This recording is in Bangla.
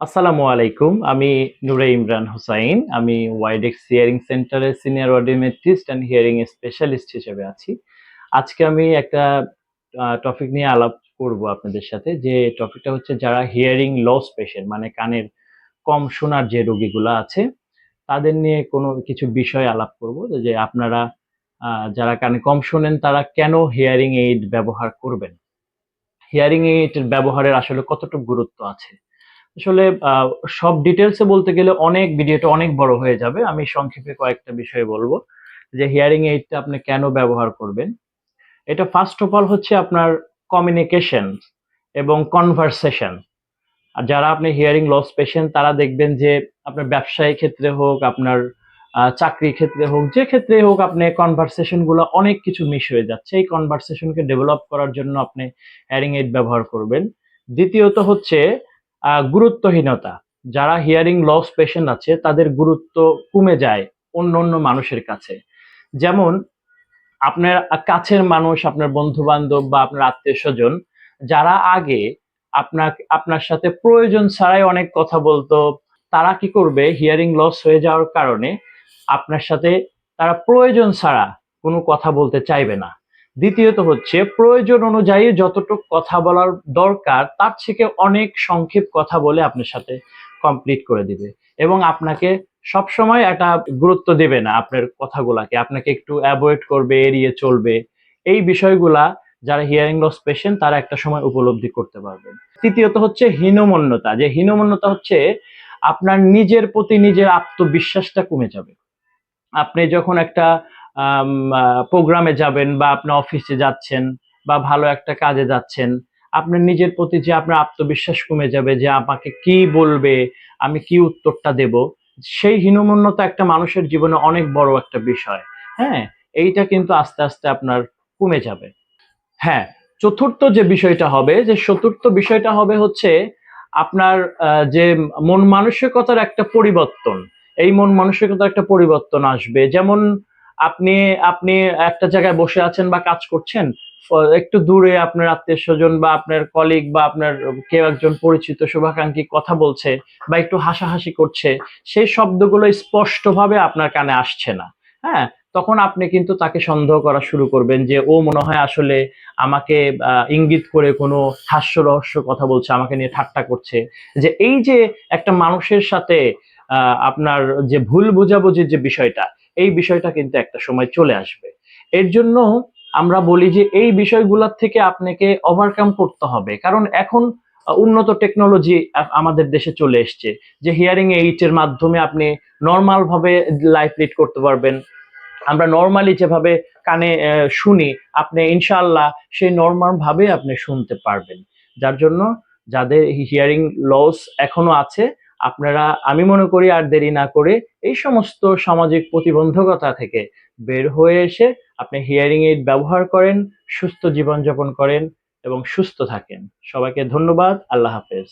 আসসালামু আলাইকুম। আমি নূরে ইমরান হুসাইন। আমি ওয়াইডেক্স হিয়ারিং সেন্টারের সিনিয়র অডিওমেট্রিস্ট অ্যান্ড হিয়ারিং স্পেশালিস্ট হিসেবে আছি। আজকে আমি একটা টপিক নিয়ে আলাপ করব আপনাদের সাথে। যে টপিকটা হচ্ছে যারা হিয়ারিং লস পেশেন্ট মানে কানের কম শোনার যে রোগীগুলা আছে, তাদের নিয়ে কোনো কিছু বিষয় আলাপ করব। যে আপনারা যারা কানে কম শোনেন তারা কেন হিয়ারিং এইড ব্যবহার করবেন? হিয়ারিং এইড ব্যবহারের আসলে কতটুকু গুরুত্ব আছে? আসলে সব ডিটেইলস এ বলতে গেলে ভিডিওটা অনেক বড় হয়ে যাবে। আমি সংক্ষেপে কয়েকটা বিষয় বলব। যে হিয়ারিং এইডটা আপনি কেন ব্যবহার করবেন? এটা ফার্স্ট অফ অল হচ্ছে আপনার কমিউনিকেশন এবং কনভারসেশন। আর যারা আপনি হিয়ারিং লস পেশেন্ট তারা দেখবেন যে আপনার ব্যবসায়িক ক্ষেত্রে হোক, আপনার চাকরির ক্ষেত্রে হোক, যে ক্ষেত্রেই হোক আপনি কনভারসেশন গুলো অনেক কিছু মিস হয়ে যাচ্ছে। এই কনভারসেশনকে ডেভেলপ করার জন্য আপনি হিয়ারিং এইড ব্যবহার করবেন। দ্বিতীয়ত হচ্ছে গুরুত্বহীনতা। যারা হিয়ারিং লস পেশেন্ট আছে তাদের গুরুত্ব কমে যায় অন্য মানুষের কাছে। যেমন আপনার কাছের মানুষ, আপনার বন্ধু-বান্ধব বা আপনার আত্মীয়স্বজন যারা আগে আপনার সাথে প্রয়োজন ছাড়াই অনেক কথা বলতো, তারা কি করবে হিয়ারিং লস হয়ে যাওয়ার কারণে আপনার সাথে তারা প্রয়োজন ছাড়া কোনো কথা বলতে চাইবে না। দ্বিতীয়ত হচ্ছে প্রয়োজন অনুযায়ী যতটুক কথা বলার দরকার তার থেকে অনেক সংক্ষেপ কথা বলে আপনার সাথে কমপ্লিট করে দিবে এবং আপনাকে সবসময় একটা গুরুত্ব দেবে না আপনার কথাগুলাকে, আপনাকে একটু অ্যাভয়েড করবে, এড়িয়ে চলবে। এই বিষয়গুলা যারা হিয়ারিং লস পেশেন্ট তারা একটা সময় উপলব্ধি করতে পারবে। তৃতীয়ত হচ্ছে হীনমন্যতা। যে হীনমন্যতা হচ্ছে আপনার নিজের প্রতি নিজের আত্মবিশ্বাসটা কমে যাবে। আপনি যখন একটা প্রোগ্রামে যাবেন বা আপনি অফিসে যাচ্ছেন বা ভালো একটা কাজে যাচ্ছেন, আপনার নিজের প্রতি যে আপনার আত্মবিশ্বাস কমে যাবে যে আমাকে কি বলবে, আমি কি উত্তরটা দেব। সেই হীনমন্যতা একটা মানুষের জীবনে অনেক বড় একটা বিষয়। হ্যাঁ, এইটা কিন্তু আস্তে আস্তে আপনার কমে যাবে। হ্যাঁ, চতুর্থ বিষয়টা হবে হচ্ছে আপনার যে মন মানসিকতার একটা পরিবর্তন। এই মন মানসিকতার একটা পরিবর্তন আসবে। যেমন আপনি আপনি একটা জায়গায় বসে আছেন বা কাজ করছেন, একটু দূরে আপনার আত্মীয়স্বজন বা আপনার কলিগ বা আপনার কেউ একজন পরিচিত শুভাকাঙ্ক্ষী কথা বলছে বা একটু হাসাহাসি করছে, সেই শব্দগুলো স্পষ্টভাবে আপনার কানে আসছে না। হ্যাঁ? তখন আপনি কিন্তু তাকে সন্দেহ করা শুরু করবেন যে ও মনে হয় আসলে আমাকে ইঙ্গিত করে কোনো হাস্যরহস্য কথা বলছে, আমাকে নিয়ে ঠাট্টা করছে। যে এই যে একটা মানুষের সাথে আপনার যে ভুল বোঝাবুঝির যে বিষয়টা, এই বিষয়টা কিন্তু একটা সময় চলে আসবে। এর জন্য আমরা বলি যে এই বিষয়গুলোর থেকে আপনাকে ওভারকাম করতে হবে। কারণ এখন উন্নত টেকনোলজি আমাদের দেশে চলে এসছে। যে হিয়ারিং এইড এর মাধ্যমে আপনি নরমাল ভাবে লাইফ লিড করতে পারবেন। আমরা নরমালি যেভাবে কানে শুনি, আপনি ইনশাআল্লাহ সেই নরমাল ভাবে আপনি শুনতে পারবেন। যার জন্য যাদের হিয়ারিং লস এখনো আছে, আপনারা আমি মনে করি আর দেরি না করে এই সমস্ত সামাজিক প্রতিবন্ধকতা থেকে বের হয়ে এসে আপনি হিয়ারিং এইড ব্যবহার করেন, সুস্থ জীবনযাপন করেন এবং সুস্থ থাকেন। সবাইকে ধন্যবাদ। আল্লাহ হাফেজ।